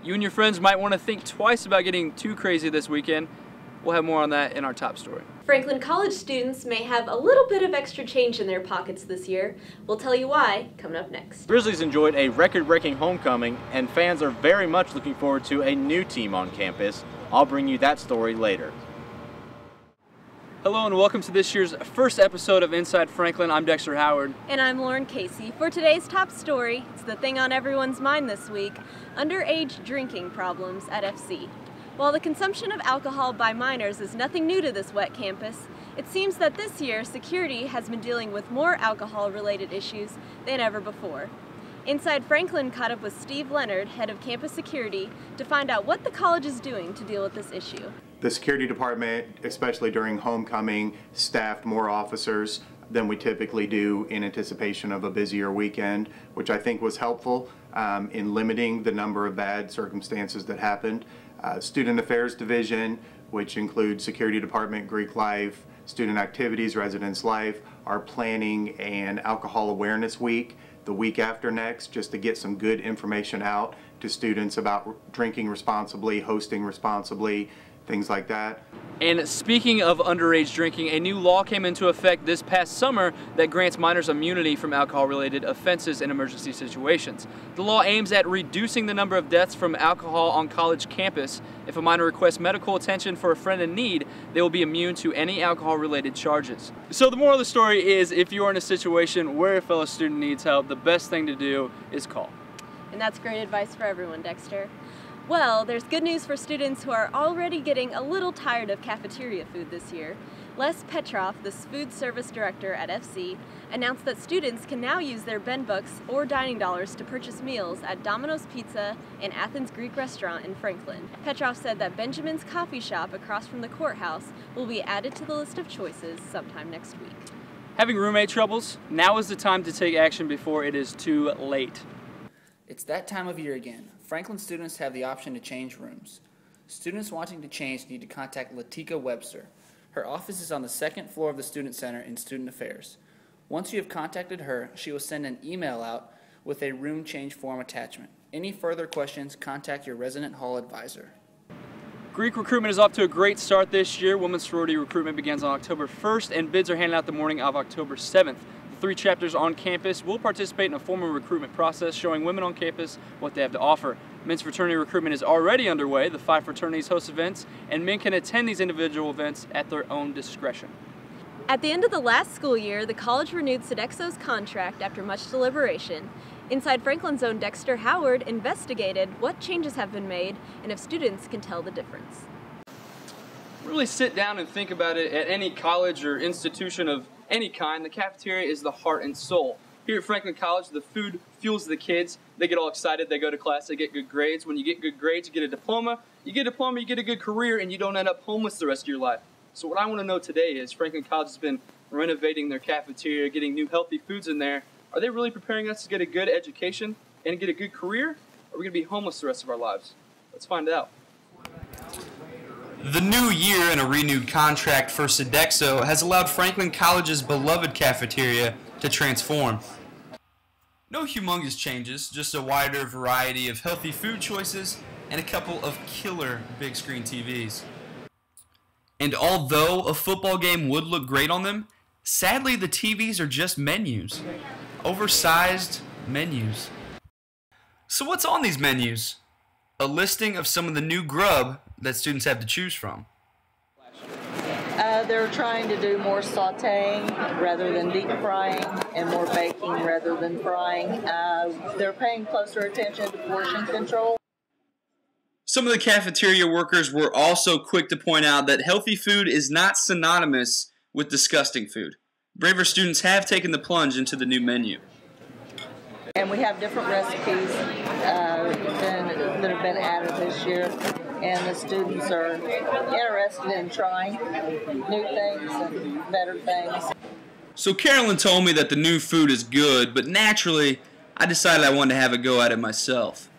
You and your friends might want to think twice about getting too crazy this weekend. We'll have more on that in our top story. Franklin College students may have a little bit of extra change in their pockets this year. We'll tell you why coming up next. Grizzlies enjoyed a record-breaking homecoming, and fans are very much looking forward to a new team on campus. I'll bring you that story later. Hello and welcome to this year's first episode of Inside Franklin. I'm Dexter Howard. And I'm Lauren Casey. For today's top story, it's the thing on everyone's mind this week, underage drinking problems at FC. While the consumption of alcohol by minors is nothing new to this wet campus, it seems that this year security has been dealing with more alcohol-related issues than ever before. Inside Franklin caught up with Steve Leonard, head of campus security, to find out what the college is doing to deal with this issue. The security department, especially during homecoming, staffed more officers than we typically do in anticipation of a busier weekend, which I think was helpful in limiting the number of bad circumstances that happened. Student Affairs Division, which includes Security Department, Greek Life, Student Activities, Residence Life, are planning an Alcohol Awareness Week the week after next, just to get some good information out to students about drinking responsibly, hosting responsibly, things like that. And speaking of underage drinking, a new law came into effect this past summer that grants minors immunity from alcohol-related offenses in emergency situations. The law aims at reducing the number of deaths from alcohol on college campus. If a minor requests medical attention for a friend in need, they will be immune to any alcohol-related charges. So the moral of the story is, if you are in a situation where a fellow student needs help, the best thing to do is call. And that's great advice for everyone, Dexter. Well, there's good news for students who are already getting a little tired of cafeteria food this year. Les Petroff, the food service director at FC, announced that students can now use their Ben Books or dining dollars to purchase meals at Domino's Pizza and Athens Greek Restaurant in Franklin. Petroff said that Benjamin's Coffee Shop across from the courthouse will be added to the list of choices sometime next week. Having roommate troubles? Now is the time to take action before it is too late. It's that time of year again. Franklin students have the option to change rooms. Students wanting to change need to contact Latika Webster. Her office is on the second floor of the Student Center in Student Affairs. Once you have contacted her, she will send an email out with a room change form attachment. Any further questions, contact your resident hall advisor. Greek recruitment is off to a great start this year. Women's sorority recruitment begins on October 1st and bids are handed out the morning of October 7th. 3 chapters on campus will participate in a formal recruitment process showing women on campus what they have to offer. Men's fraternity recruitment is already underway. The 5 fraternities host events, and men can attend these individual events at their own discretion. At the end of the last school year, the college renewed Sodexo's contract after much deliberation. Inside Franklin's own Dexter Howard investigated what changes have been made and if students can tell the difference. Really sit down and think about it. At any college or institution of any kind, the cafeteria is the heart and soul. Here at Franklin College, the food fuels the kids. They get all excited, they go to class, they get good grades. When you get good grades, you get a diploma. You get a diploma, you get a good career, and you don't end up homeless the rest of your life. So what I want to know today is, Franklin College has been renovating their cafeteria, getting new healthy foods in there. Are they really preparing us to get a good education and get a good career? Or are we going to be homeless the rest of our lives? Let's find out. The new year and a renewed contract for Sodexo has allowed Franklin College's beloved cafeteria to transform. No humongous changes, just a wider variety of healthy food choices and a couple of killer big screen TVs. And although a football game would look great on them, sadly the TVs are just menus. Oversized menus. So what's on these menus? A listing of some of the new grub that students have to choose from. They're trying to do more sauteing rather than deep frying and more baking rather than frying. They're paying closer attention to portion control. Some of the cafeteria workers were also quick to point out that healthy food is not synonymous with disgusting food. Braver students have taken the plunge into the new menu. And we have different recipes that have been added this year, and the students are interested in trying new things and better things. So Carolyn told me that the new food is good, but naturally, I decided I wanted to have a go at it myself.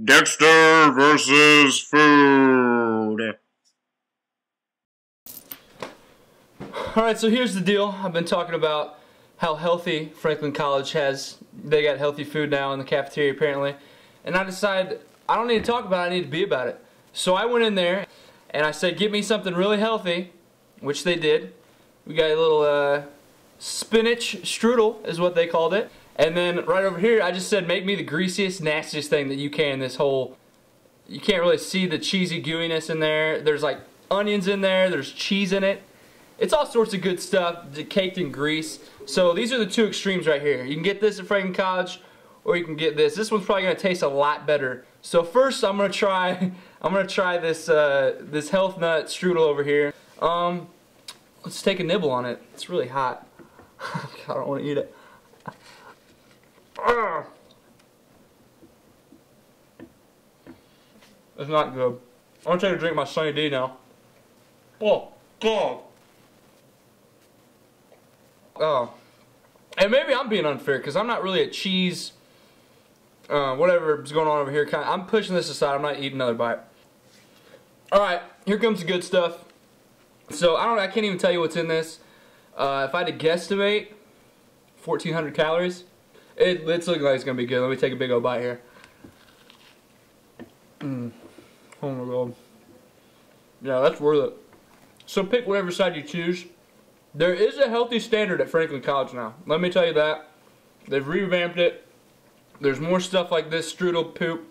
Dexter versus food. Alright, so here's the deal. I've been talking about how healthy Franklin College has. They got healthy food now in the cafeteria apparently. And I decided I don't need to talk about it, I need to be about it. So I went in there and I said, get me something really healthy, which they did. We got a little spinach strudel is what they called it. And then right over here, I just said, make me the greasiest, nastiest thing that you can. This whole, you can't really see the cheesy gooiness in there. There's like onions in there, there's cheese in it. It's all sorts of good stuff, caked in grease. So these are the two extremes right here. You can get this at Franklin College, or you can get this. This one's probably gonna taste a lot better. So first, I'm gonna try this this health nut strudel over here. Let's take a nibble on it. It's really hot. I don't want to eat it. It's not good. I'm gonna take a drink of my Sunny D now. Oh God. Oh. And maybe I'm being unfair because I'm not really a cheese. Whatever's going on over here. I'm pushing this aside. I'm not eating another bite. All right, here comes the good stuff. So I can't even tell you what's in this. If I had to guesstimate, 1,400 calories. It's looking like it's gonna be good. Let me take a big old bite here. Oh my God. Yeah, that's worth it. So pick whatever side you choose. There is a healthy standard at Franklin College now. Let me tell you that. They've revamped it. There's more stuff like this strudel poop.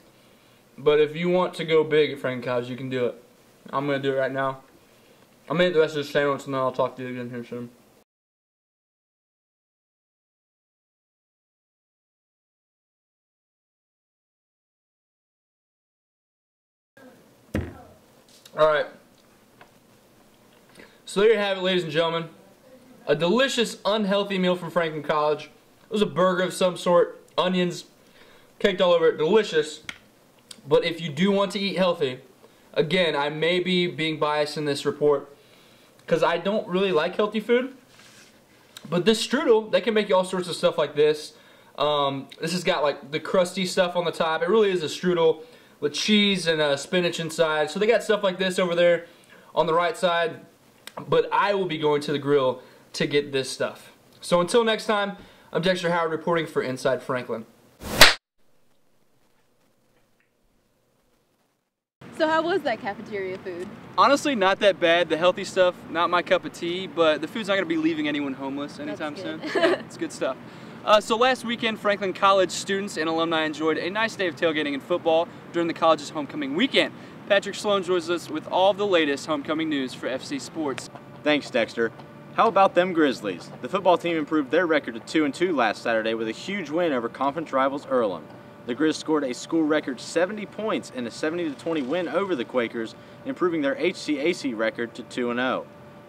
But if you want to go big at Franklin College, you can do it. I'm gonna do it right now. I'm gonna eat the rest of the sandwich and then I'll talk to you again here soon. Alright. So there you have it, ladies and gentlemen. A delicious, unhealthy meal from Franklin College. It was a burger of some sort, onions, caked all over it, delicious. But if you do want to eat healthy, again, I may be being biased in this report because I don't really like healthy food. But this strudel, they can make you all sorts of stuff like this. This has got like the crusty stuff on the top. It really is a strudel with cheese and spinach inside. So they got stuff like this over there on the right side. But I will be going to the grill to get this stuff. So until next time, I'm Dexter Howard reporting for Inside Franklin. So how was that cafeteria food? Honestly, not that bad. The healthy stuff, not my cup of tea, but the food's not going to be leaving anyone homeless anytime soon. Yeah, it's good stuff. So last weekend, Franklin College students and alumni enjoyed a nice day of tailgating and football during the college's homecoming weekend. Patrick Sloane joins us with all of the latest homecoming news for FC Sports. Thanks, Dexter. How about them Grizzlies? The football team improved their record to 2-2 last Saturday with a huge win over conference rivals Earlham. The Grizz scored a school record 70 points in a 70-20 win over the Quakers, improving their HCAC record to 2-0.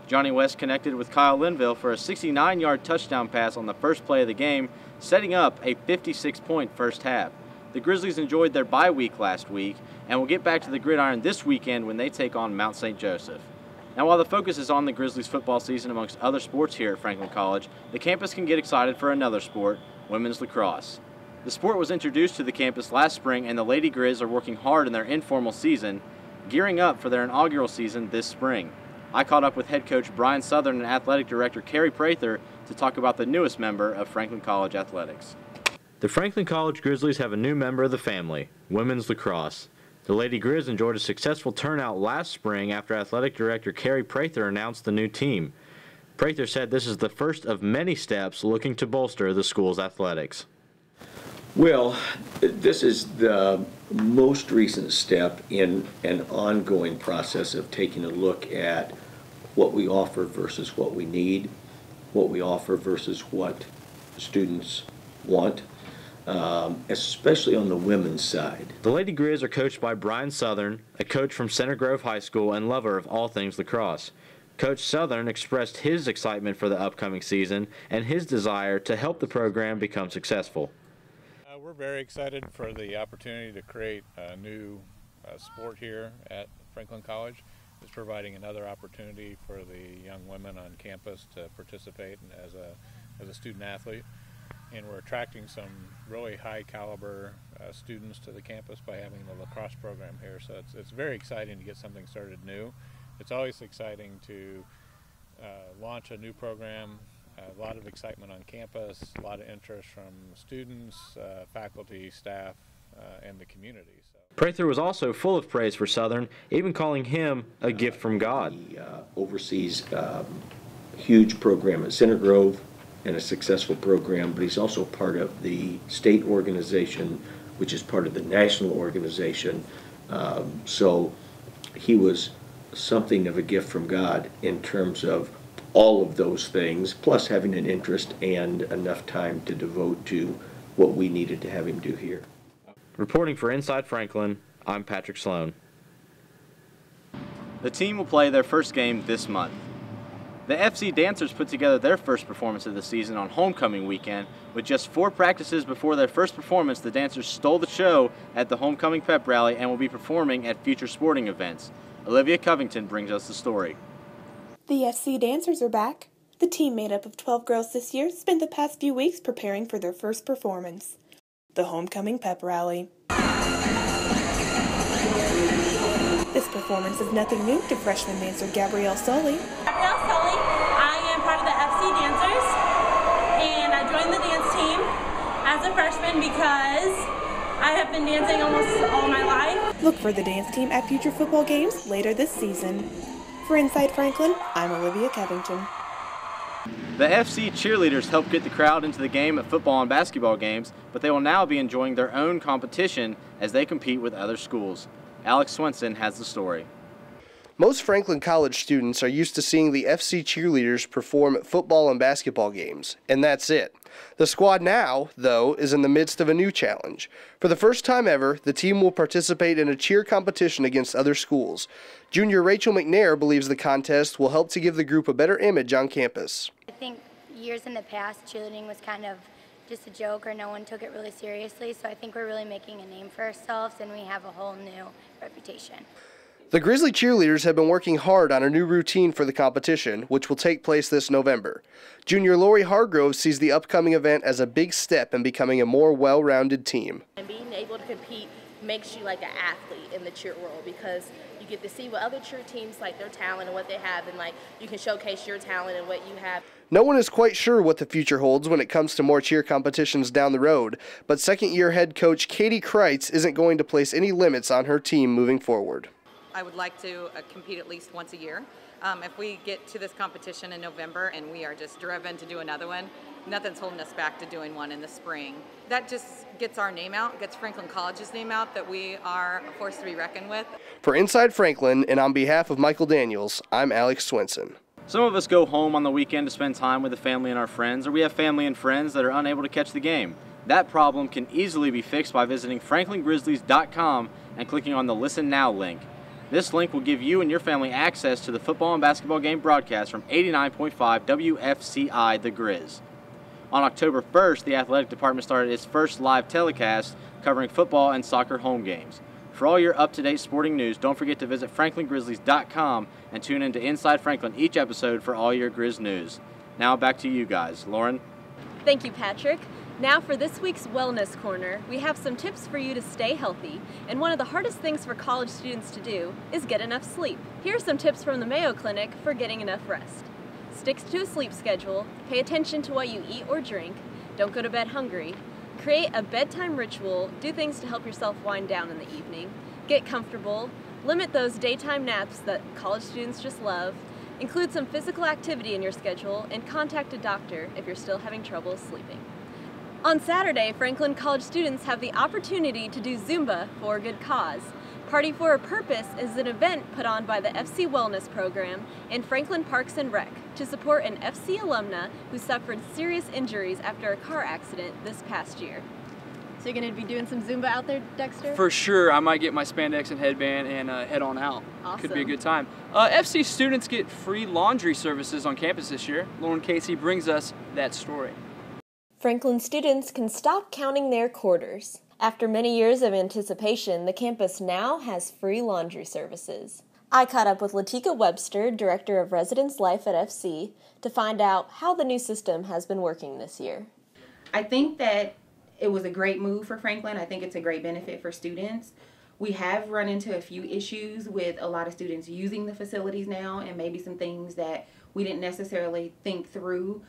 Johnny West connected with Kyle Linville for a 69-yard touchdown pass on the first play of the game, setting up a 56-point first half. The Grizzlies enjoyed their bye week last week and will get back to the gridiron this weekend when they take on Mount St. Joseph. Now, while the focus is on the Grizzlies football season amongst other sports here at Franklin College, the campus can get excited for another sport, women's lacrosse. The sport was introduced to the campus last spring, and the Lady Grizz are working hard in their informal season, gearing up for their inaugural season this spring. I caught up with head coach Brian Southern and athletic director Carrie Prather to talk about the newest member of Franklin College athletics. The Franklin College Grizzlies have a new member of the family, women's lacrosse. The Lady Grizz enjoyed a successful turnout last spring after athletic director Carrie Prather announced the new team. Prather said this is the first of many steps looking to bolster the school's athletics. Well, this is the most recent step in an ongoing process of taking a look at what we offer versus what we need, what we offer versus what students want, especially on the women's side. The Lady Grizz are coached by Brian Southern, a coach from Center Grove High School and lover of all things lacrosse. Coach Southern expressed his excitement for the upcoming season and his desire to help the program become successful. We're very excited for the opportunity to create a new sport here at Franklin College. It's providing another opportunity for the young women on campus to participate as a student athlete. And we're attracting some really high caliber students to the campus by having the lacrosse program here. So it's very exciting to get something started new. It's always exciting to launch a new program. A lot of excitement on campus, a lot of interest from students, faculty, staff, and the community. So. Prather was also full of praise for Southern, even calling him a gift from God. He oversees a huge program at Center Grove and a successful program, but he's also part of the state organization, which is part of the national organization. So he was something of a gift from God in terms of all of those things, plus having an interest and enough time to devote to what we needed to have him do here. Reporting for Inside Franklin, I'm Patrick Sloane. The team will play their first game this month. The FC Dancers put together their first performance of the season on homecoming weekend. With just 4 practices before their first performance, the Dancers stole the show at the homecoming pep rally and will be performing at future sporting events. Olivia Covington brings us the story. The FC Dancers are back. The team, made up of 12 girls this year, spent the past few weeks preparing for their first performance, the homecoming pep rally. This performance is nothing new to freshman dancer Gabrielle Sully. Gabrielle Sully, I am part of the FC Dancers, and I joined the dance team as a freshman because I have been dancing almost all my life. Look for the dance team at future football games later this season. For Inside Franklin, I'm Olivia Covington. The FC cheerleaders help get the crowd into the game at football and basketball games, but they will now be enjoying their own competition as they compete with other schools. Alex Swenson has the story. Most Franklin College students are used to seeing the FC cheerleaders perform at football and basketball games, and that's it. The squad now, though, is in the midst of a new challenge. For the first time ever, the team will participate in a cheer competition against other schools. Junior Rachel McNair believes the contest will help to give the group a better image on campus. I think years in the past, cheerleading was kind of just a joke, or no one took it really seriously, so I think we're really making a name for ourselves, and we have a whole new reputation. The Grizzly cheerleaders have been working hard on a new routine for the competition, which will take place this November. Junior Lori Hargrove sees the upcoming event as a big step in becoming a more well-rounded team. And being able to compete makes you like an athlete in the cheer world, because you get to see what other cheer teams, like their talent and what they have, and like you can showcase your talent and what you have. No one is quite sure what the future holds when it comes to more cheer competitions down the road, but second-year head coach Katie Kreitz isn't going to place any limits on her team moving forward. I would like to compete at least once a year. If we get to this competition in November and we are just driven to do another one, nothing's holding us back to doing one in the spring. That just gets our name out, gets Franklin College's name out, that we are a force to be reckoned with. For Inside Franklin, and on behalf of Michael Daniels, I'm Alex Swenson. Some of us go home on the weekend to spend time with the family and our friends, or we have family and friends that are unable to catch the game. That problem can easily be fixed by visiting franklingrizzlies.com and clicking on the Listen Now link. This link will give you and your family access to the football and basketball game broadcast from 89.5 WFCI The Grizz. On October 1st, the athletic department started its first live telecast covering football and soccer home games. For all your up-to-date sporting news, don't forget to visit franklingrizzlies.com and tune in to Inside Franklin each episode for all your Grizz news. Now back to you guys. Lauren? Thank you, Patrick. Now for this week's Wellness Corner, we have some tips for you to stay healthy, and one of the hardest things for college students to do is get enough sleep. Here are some tips from the Mayo Clinic for getting enough rest. Stick to a sleep schedule, pay attention to what you eat or drink, don't go to bed hungry, create a bedtime ritual, do things to help yourself wind down in the evening, get comfortable, limit those daytime naps that college students just love, include some physical activity in your schedule, and contact a doctor if you're still having trouble sleeping. On Saturday, Franklin College students have the opportunity to do Zumba for a good cause. Party for a Purpose is an event put on by the FC Wellness Program and Franklin Parks and Rec to support an FC alumna who suffered serious injuries after a car accident this past year. So you're going to be doing some Zumba out there, Dexter? For sure. I might get my spandex and headband and head on out. Awesome. Could be a good time. FC students get free laundry services on campus this year. Lauren Casey brings us that story. Franklin students can stop counting their quarters. After many years of anticipation, the campus now has free laundry services. I caught up with Latika Webster, Director of Residence Life at FC, to find out how the new system has been working this year. I think that it was a great move for Franklin. I think it's a great benefit for students. We have run into a few issues with a lot of students using the facilities now, and maybe some things that we didn't necessarily think through.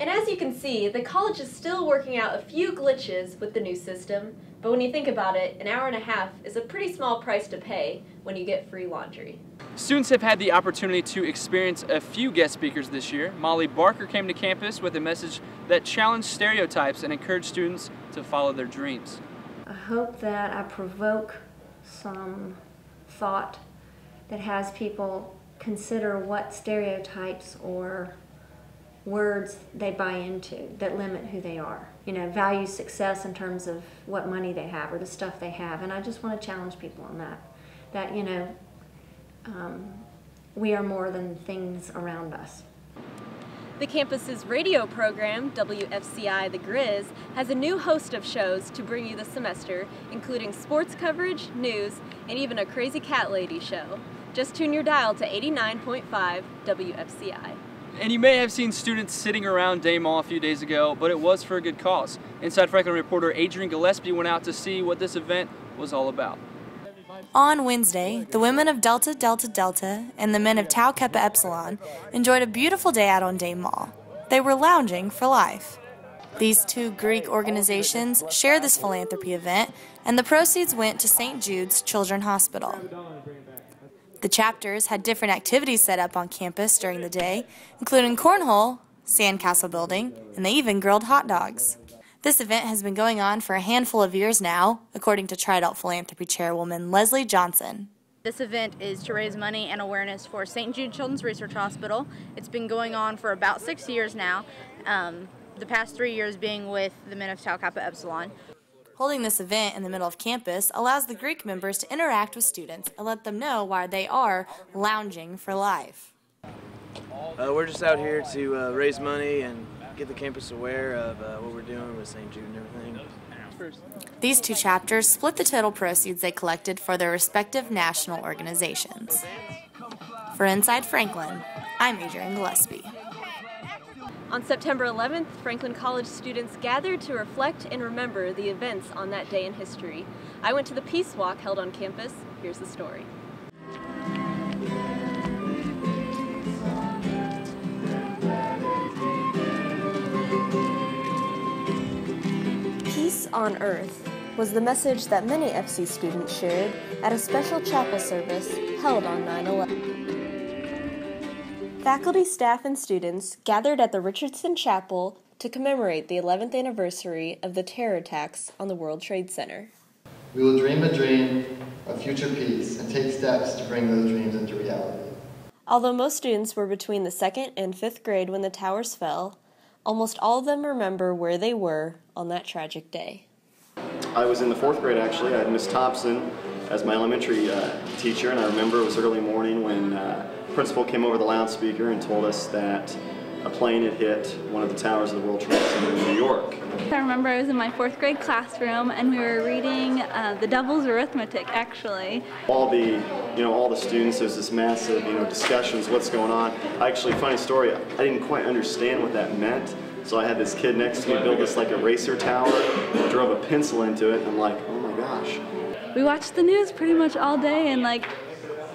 And as you can see, the college is still working out a few glitches with the new system, But when you think about it, an hour and a half is a pretty small price to pay when you get free laundry. Students have had the opportunity to experience a few guest speakers this year. Molly Barker came to campus with a message that challenged stereotypes and encouraged students to follow their dreams. I hope that I provoke some thought that has people consider what stereotypes or words they buy into that limit who they are. You know, value success in terms of what money they have or the stuff they have. And I just want to challenge people on that. That, you know, we are more than things around us. The campus's radio program, WFCI The Grizz, has a new host of shows to bring you this semester, including sports coverage, news, and even a crazy cat lady show. Just tune your dial to 89.5 WFCI. And you may have seen students sitting around Day Mall a few days ago, but it was for a good cause. Inside Franklin reporter Adrian Gillespie went out to see what this event was all about. On Wednesday, the women of Delta Delta Delta and the men of Tau Kappa Epsilon enjoyed a beautiful day out on Day Mall. They were lounging for life. These two Greek organizations shared this philanthropy event, and the proceeds went to St. Jude's Children's Hospital. The chapters had different activities set up on campus during the day, including cornhole, sandcastle building, and they even grilled hot dogs. This event has been going on for a handful of years now, according to Trident Philanthropy Chairwoman Leslie Johnson. This event is to raise money and awareness for St. Jude Children's Research Hospital. It's been going on for about 6 years now, the past 3 years being with the men of Tau Kappa Epsilon. Holding this event in the middle of campus allows the Greek members to interact with students and let them know why they are lounging for life. We're just out here to raise money and get the campus aware of what we're doing with St. Jude and everything. These two chapters split the total proceeds they collected for their respective national organizations. For Inside Franklin, I'm Adrian Gillespie. On September 11th, Franklin College students gathered to reflect and remember the events on that day in history. I went to the Peace Walk held on campus. Here's the story. Peace on Earth was the message that many FC students shared at a special chapel service held on 9/11. Faculty, staff, and students gathered at the Richardson Chapel to commemorate the 11th anniversary of the terror attacks on the World Trade Center. We will dream a dream of future peace and take steps to bring those dreams into reality. Although most students were between the 2nd and 5th grade when the towers fell, almost all of them remember where they were on that tragic day. I was in the 4th grade actually. I had Miss Thompson as my elementary teacher, and I remember it was early morning when principal came over the loudspeaker and told us that a plane had hit one of the towers of the World Trade Center in New York. I remember I was in my 4th grade classroom and we were reading the Devil's Arithmetic, actually. All the students, there's this massive, discussions, what's going on. Actually, funny story, I didn't quite understand what that meant. So I had this kid next to me build this like eraser tower and drove a pencil into it, and I'm like, oh my gosh. We watched the news pretty much all day, and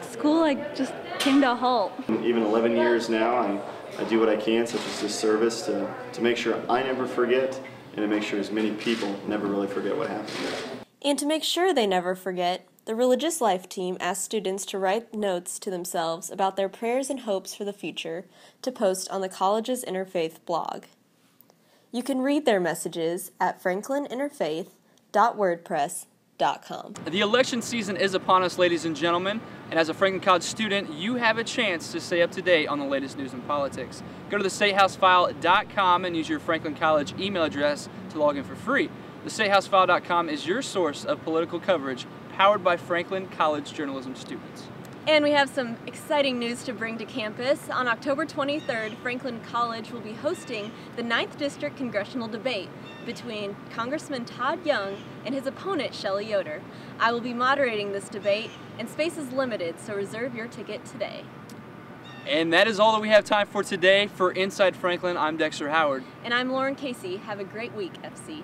school just came to a halt. Even 11 years now, I do what I can, such as this service, to make sure I never forget, and to make sure as many people never really forget what happened. And to make sure they never forget, the Religious Life team asked students to write notes to themselves about their prayers and hopes for the future to post on the college's Interfaith blog. You can read their messages at franklininterfaith.wordpress.com. The election season is upon us, ladies and gentlemen, and as a Franklin College student, you have a chance to stay up to date on the latest news and politics. Go to thestatehousefile.com and use your Franklin College email address to log in for free. Thestatehousefile.com is your source of political coverage, powered by Franklin College journalism students. And we have some exciting news to bring to campus. On October 23rd, Franklin College will be hosting the 9th District Congressional Debate between Congressman Todd Young and his opponent, Shelley Yoder. I will be moderating this debate, and space is limited, so reserve your ticket today. And that is all that we have time for today. For Inside Franklin, I'm Dexter Howard. And I'm Lauren Casey. Have a great week, FC.